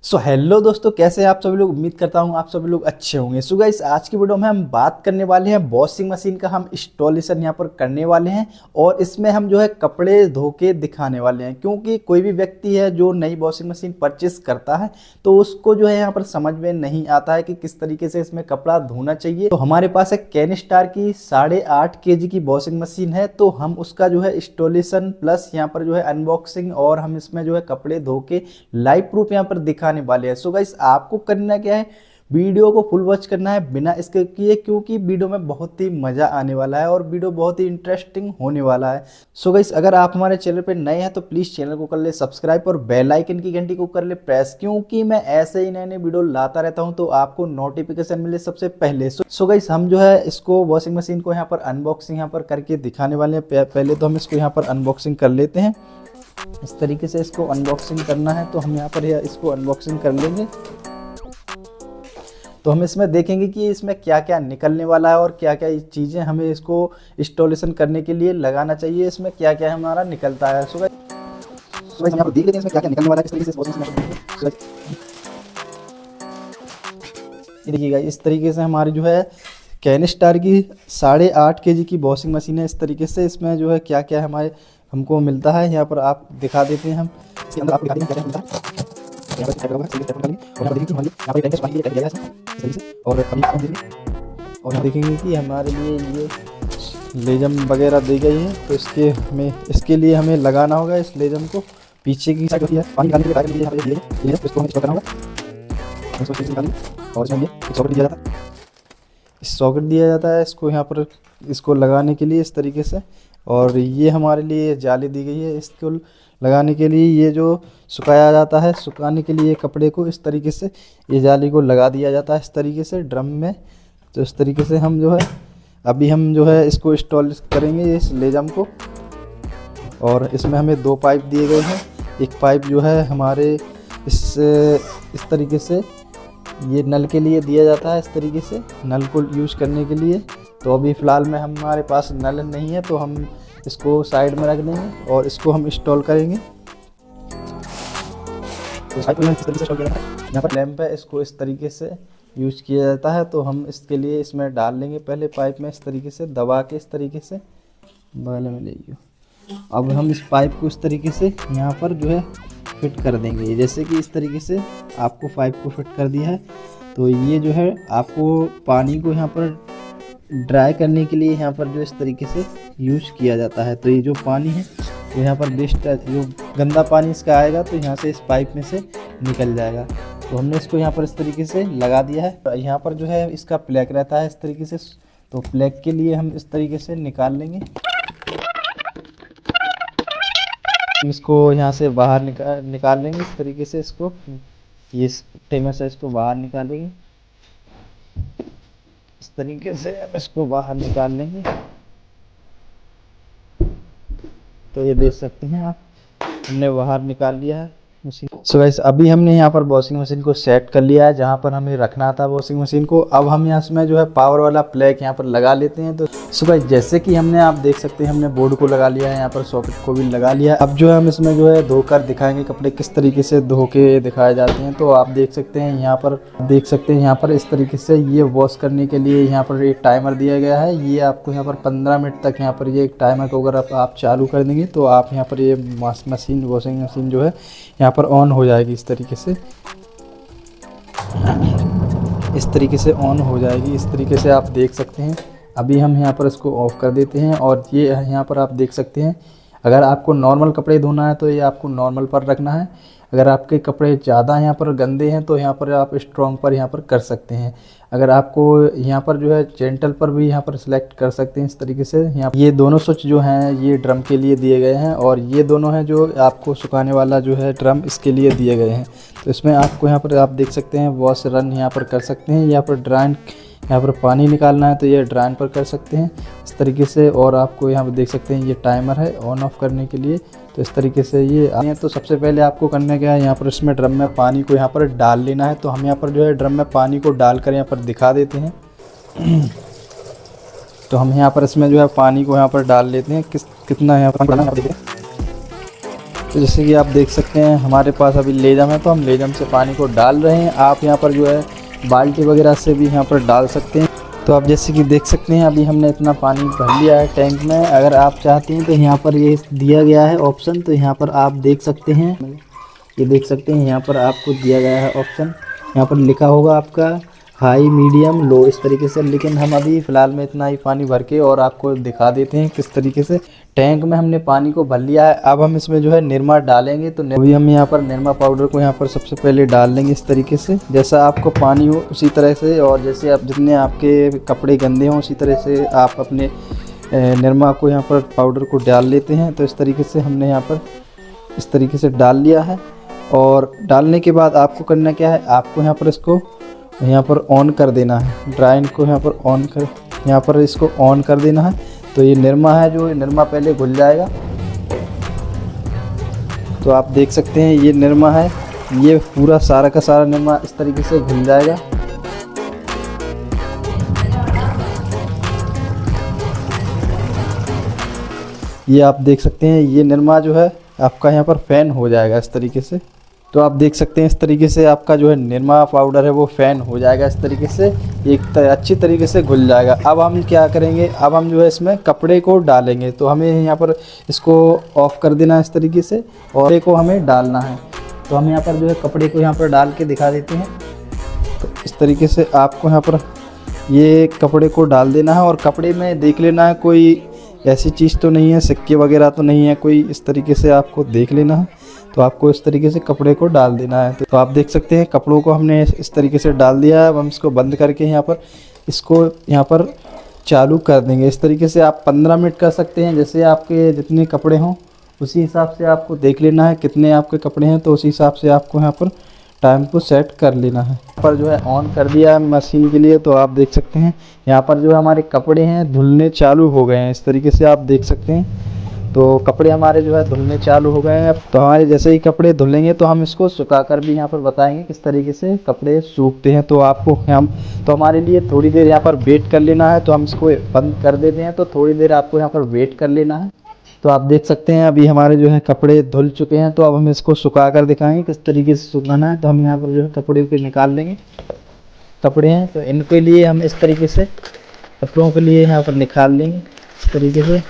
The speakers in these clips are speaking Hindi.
सो हेलो दोस्तों, कैसे हैं आप सभी लोग। उम्मीद करता हूं आप सभी लोग अच्छे होंगे। सो गाइस, आज की वीडियो में हम बात करने वाले हैं वॉशिंग मशीन का। हम इंस्टॉलेशन यहां पर करने वाले हैं और इसमें हम जो है कपड़े धो के दिखाने वाले हैं, क्योंकि कोई भी व्यक्ति है जो नई वॉशिंग मशीन परचेस करता है तो उसको जो है यहाँ पर समझ में नहीं आता है कि किस तरीके से इसमें कपड़ा धोना चाहिए। तो हमारे पास एक कैनिस्टार की 8.5 kg की वॉशिंग मशीन है, तो हम उसका जो है इंस्टॉलेशन प्लस यहाँ पर जो है अनबॉक्सिंग और हम इसमें जो है कपड़े धो के लाइव प्रूफ यहाँ पर दिखाने वाले हैं। सो गाइस, आपको करना क्या है, वीडियो को फुल वॉच करना है बिना इसके किए, क्योंकि वीडियो में बहुत ही मजा आने वाला है और वीडियो बहुत ही इंटरेस्टिंग होने वाला है। सो गाइस, अगर आप हमारे चैनल पे नए हैं तो प्लीज चैनल को कर ले सब्सक्राइब और बेल आइकन की घंटी को कर ले प्रेस, क्योंकि मैं ऐसे ही नए नए वीडियो लाता रहता हूं तो आपको नोटिफिकेशन मिले सबसे पहले। सो गाइस, हम जो है इसको वॉशिंग मशीन को यहाँ पर अनबॉक्सिंग यहाँ पर करके दिखाने वाले हैं। पहले तो हम इसको यहाँ पर अनबॉक्सिंग कर लेते हैं। इस तरीके से इसको अनबॉक्सिंग करना है, तो हम यहाँ पर इसको अनबॉक्सिंग कर लेंगे। तो हम इसमें देखेंगे कि इसमें क्या क्या निकलने वाला है और क्या क्या चीज़ें हमें इसको इंस्टॉलेशन करने के लिए लगाना चाहिए, इसमें क्या क्या हमारा निकलता है। सो गाइस, यहाँ पर देख लेते हैं इसमें क्या क्या निकलने वाला है, इस तरीके से देखिएगा। इस तरीके से हमारी जो है कैनिस्टार की 8.5 kg की वॉशिंग मशीन है। इस तरीके से इसमें जो है क्या क्या हमारे हमको मिलता है, यहाँ पर आप दिखा देते हैं। हम इसके अंदर आपको दिखा देंगे क्या क्या मिलता है। और देखेंगे कि हमारे लिए ये लेजम वगैरह दी गई है, तो इसके लिए हमें लगाना होगा इस लेजम को। पीछे की साइड होती है पानी निकालने के लिए इसको हमें करना होगा और इसमें एक सॉकेट दिया जाता है। इस सॉकेट दिया जाता है इसको यहाँ पर इसको लगाने के लिए इस तरीके से। और ये हमारे लिए जाली दी गई है, इसको लगाने के लिए ये जो सुखाया जाता है, सुखाने के लिए कपड़े को इस तरीके से ये जाली को लगा दिया जाता है इस तरीके से ड्रम में। तो इस तरीके से हम जो है अभी हम जो है इसको इंस्टॉल करेंगे इस लेजम को। और इसमें हमें 2 पाइप दिए गए हैं। एक पाइप जो है हमारे इस तरीके से ये नल के लिए दिया जाता है, इस तरीके से नल को यूज़ करने के लिए। तो अभी फ़िलहाल में हमारे पास नल नहीं है, तो हम इसको साइड में रख देंगे और इसको हम इंस्टॉल करेंगे। तो साइड में इस तरीके से इंस्टॉल किया जाता है। यहाँ पर लैंप है, इसको इस तरीके से यूज़ किया जाता है। तो हम इसके लिए इसमें डाल लेंगे पहले पाइप में इस तरीके से दबा के, इस तरीके से बगल में ले। अब हम इस पाइप को इस तरीके से यहाँ पर जो है फिट कर देंगे, जैसे कि इस तरीके से आपको पाइप को फिट कर दिया है। तो ये जो है आपको पानी को यहाँ पर ड्राई करने के लिए यहाँ पर जो इस तरीके से यूज़ किया जाता है। तो ये जो पानी है तो यहाँ पर वेस्ट जो गंदा पानी इसका आएगा तो यहाँ से इस पाइप में से निकल जाएगा। तो हमने इसको यहाँ पर इस तरीके से लगा दिया है। यहाँ पर जो है इसका प्लग रहता है इस तरीके से, तो प्लग के लिए हम इस तरीके से निकाल लेंगे। इसको यहाँ से बाहर निकाल लेंगे इस तरीके से। इसको ये टेमर से इसको बाहर निकालेंगे इस तरीके से। हम इसको बाहर निकाल लेंगे। तो ये देख सकते हैं आप, हमने बाहर निकाल लिया है मशीन। सो गाइस, अभी हमने यहाँ पर वॉशिंग मशीन को सेट कर लिया है जहाँ पर हमें रखना था वॉशिंग मशीन को। अब हम यहाँ इसमें जो है पावर वाला प्लग यहाँ पर लगा लेते हैं। तो सो गाइस, जैसे कि आप देख सकते हैं हमने बोर्ड को लगा लिया है, यहाँ पर सॉकेट को भी लगा लिया है। अब जो है हम इसमें जो है धोकर दिखाएंगे कपड़े किस तरीके से धो के दिखाए जाते हैं। तो आप देख सकते हैं यहाँ पर इस तरीके से ये वॉश करने के लिए यहाँ पर एक टाइमर दिया गया है। ये आपको यहाँ पर 15 मिनट तक यहाँ पर ये एक टाइमर को अगर आप चालू कर देंगे तो आप यहाँ पर ये वॉशिंग मशीन जो है यहाँ पर ऑन हो जाएगी। इस तरीके से ऑन हो जाएगी। इस तरीके से आप देख सकते हैं। अभी हम यहाँ पर इसको ऑफ कर देते हैं। और ये यहाँ पर आप देख सकते हैं, अगर आपको नॉर्मल कपड़े धोना है तो ये आपको नॉर्मल पर रखना है। अगर आपके कपड़े ज़्यादा यहाँ पर गंदे हैं तो यहाँ पर आप स्ट्रॉन्ग पर यहाँ पर कर सकते हैं। अगर आपको यहाँ पर जो है जेंटल पर भी यहाँ पर सिलेक्ट कर सकते हैं इस तरीके से। यहाँ ये दोनों स्विच जो हैं ये ड्रम के लिए दिए गए हैं, और ये दोनों हैं जो आपको सुखाने वाला जो है ड्रम इसके लिए दिए गए हैं। तो इसमें आपको यहाँ पर आप देख सकते हैं वॉश रन यहाँ पर कर सकते हैं। यहाँ पर ड्राइन यहाँ पर पानी निकालना है तो ये ड्राइन पर कर सकते हैं इस तरीके से। और आपको यहाँ पर देख सकते हैं ये टाइमर है ऑन ऑफ करने के लिए। तो इस तरीके से ये तो सबसे पहले आपको करना क्या है, यहाँ पर इसमें ड्रम में पानी को यहाँ पर डाल लेना है। तो हम यहाँ पर जो है ड्रम में पानी को डालकर यहाँ पर दिखा देते हैं। तो हम यहाँ पर इसमें जो है पानी को यहाँ पर डाल लेते हैं, कितना यहाँ पर डालना है। तो जैसे कि आप देख सकते हैं हमारे पास अभी लेजम है, तो हम लेजम से पानी को डाल रहे हैं। आप यहाँ पर जो है बाल्टी वगैरह से भी यहाँ पर डाल सकते हैं। तो आप जैसे कि देख सकते हैं अभी हमने इतना पानी भर लिया है टैंक में। अगर आप चाहते हैं तो यहाँ पर ये दिया गया है ऑप्शन, तो यहाँ पर आप देख सकते हैं, ये देख सकते हैं यहाँ पर आपको दिया गया है ऑप्शन। यहाँ पर लिखा होगा आपका हाई मीडियम लो इस तरीके से, लेकिन हम अभी फ़िलहाल में इतना ही पानी भर के और आपको दिखा देते हैं किस तरीके से। टैंक में हमने पानी को भर लिया है। अब हम इसमें जो है निरमा डालेंगे। तो अभी हम यहाँ पर निरमा पाउडर को यहाँ पर सबसे पहले डाल लेंगे इस तरीके से, जैसा आपको पानी हो उसी तरह से, और जैसे आप जितने आपके कपड़े गंदे हों उसी तरह से आप अपने निरमा को यहाँ पर पाउडर को डाल लेते हैं। तो इस तरीके से हमने यहाँ पर इस तरीके से डाल लिया है। और डालने के बाद आपको करना क्या है, आपको यहाँ पर इसको यहाँ पर ऑन कर देना है। ड्राइन को यहाँ पर ऑन कर, यहाँ पर इसको ऑन कर देना है। तो ये निरमा है, जो निरमा पहले घुल जाएगा। तो आप देख सकते हैं ये निरमा है, ये पूरा सारा का सारा निरमा इस तरीके से घुल जाएगा। ये आप देख सकते हैं ये निरमा जो है आपका यहाँ पर फैन हो जाएगा इस तरीके से। तो आप देख सकते हैं इस तरीके से आपका जो है निरमा पाउडर है वो फैन हो जाएगा इस तरीके से, एक अच्छी तरीके से घुल जाएगा। अब हम क्या करेंगे, अब हम जो है इसमें कपड़े को डालेंगे। तो हमें यहाँ पर इसको ऑफ़ कर देना है इस तरीके से, और कपड़े को हमें डालना है। तो हम यहाँ पर जो है कपड़े को यहाँ पर डाल के दिखा देते हैं। तो इस तरीके से आपको यहाँ पर ये कपड़े को डाल देना है, और कपड़े में देख लेना है कोई ऐसी चीज़ तो नहीं है, सिक्के वगैरह तो नहीं है कोई, इस तरीके से आपको देख लेना है। तो आपको इस तरीके से कपड़े को डाल देना है। तो आप देख सकते हैं कपड़ों को हमने इस तरीके से डाल दिया है। अब हम इसको बंद करके यहाँ पर इसको यहाँ पर चालू कर देंगे। इस तरीके से आप 15 मिनट कर सकते हैं, जैसे आपके जितने कपड़े हों उसी हिसाब से आपको देख लेना है कितने आपके कपड़े हैं, तो उसी हिसाब से आपको यहाँ पर टाइम को सेट कर लेना है। यहाँ पर जो है ऑन कर दिया है मशीन के लिए। तो आप देख सकते हैं यहाँ पर जो हमारे कपड़े हैं धुलने चालू हो गए हैं, इस तरीके से आप देख सकते हैं। तो कपड़े हमारे जो है धुलने चालू हो गए हैं। तो हमारे जैसे ही कपड़े धुलेंगे तो हम इसको सुखाकर भी यहाँ पर बताएंगे किस तरीके से कपड़े सूखते हैं। तो आपको तो हमारे लिए थोड़ी देर यहाँ पर वेट कर लेना है। तो हम इसको बंद कर देते हैं, तो थोड़ी देर आपको यहाँ पर वेट कर लेना है। तो आप देख सकते हैं अभी हमारे जो है कपड़े धुल चुके हैं। तो अब हम इसको सुखा कर दिखाएंगे किस तरीके से सुखाना है। तो हम यहाँ पर जो है कपड़े को निकाल लेंगे। कपड़े हैं तो इनके लिए हम इस तरीके से कपड़ों के लिए यहाँ पर निकाल लेंगे इस तरीके से।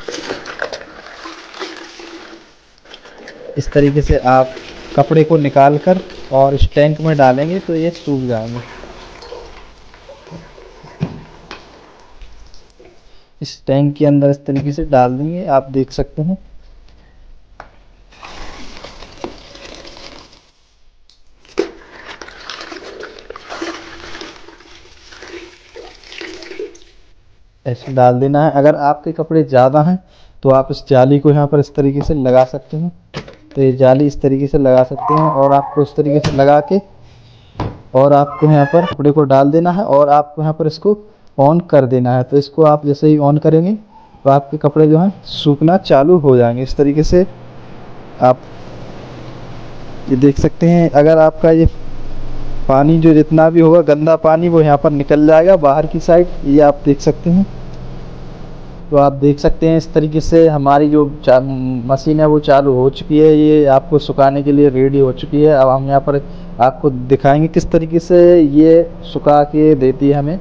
इस तरीके से आप कपड़े को निकाल कर और इस टैंक में डालेंगे तो ये सूख जाएंगे। इस टैंक के अंदर इस तरीके से डाल देंगे, आप देख सकते हैं। ऐसे डाल देना है। अगर आपके कपड़े ज़्यादा हैं तो आप इस जाली को यहाँ पर इस तरीके से लगा सकते हैं। तो ये जाली इस तरीके से लगा सकते हैं, और आपको इस तरीके से लगा के और आपको यहाँ पर कपड़े को डाल देना है, और आपको यहाँ पर इसको ऑन कर देना है। तो इसको आप जैसे ही ऑन करेंगे तो आपके कपड़े जो हैं सूखना चालू हो जाएंगे इस तरीके से। आप ये देख सकते हैं अगर आपका ये पानी जो जितना भी होगा गंदा पानी वो यहाँ पर निकल जाएगा बाहर की साइड, ये आप देख सकते हैं। तो आप देख सकते हैं इस तरीके से हमारी जो मशीन है वो चालू हो चुकी है। ये आपको सुखाने के लिए रेडी हो चुकी है। अब हम यहाँ पर आपको दिखाएंगे किस तरीके से ये सुखा के देती है हमें।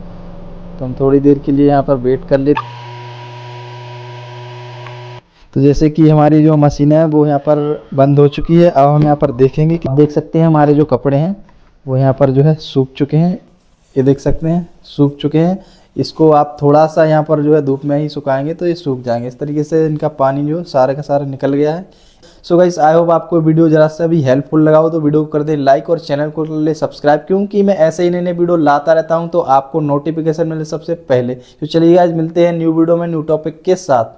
तो हम थोड़ी देर के लिए यहाँ पर वेट कर लेते। तो जैसे कि हमारी जो मशीन है वो यहाँ पर बंद हो चुकी है। अब हम यहाँ पर देखेंगे कि देख सकते हैं हमारे जो कपड़े हैं वो यहाँ पर जो है सूख चुके हैं। ये देख सकते हैं सूख चुके हैं। इसको आप थोड़ा सा यहाँ पर जो है धूप में ही सुखाएंगे तो ये सूख जाएंगे। इस तरीके से इनका पानी जो सारा का सारा निकल गया है। सो गाइस आई होप आपको वीडियो जरा सा भी हेल्पफुल लगा हो तो वीडियो को कर दे लाइक और चैनल को कर ले सब्सक्राइब, क्योंकि मैं ऐसे ही नए नए वीडियो लाता रहता हूँ तो आपको नोटिफिकेशन मिले सबसे पहले। तो चलिए गाइस मिलते हैं न्यू वीडियो में न्यू टॉपिक के साथ।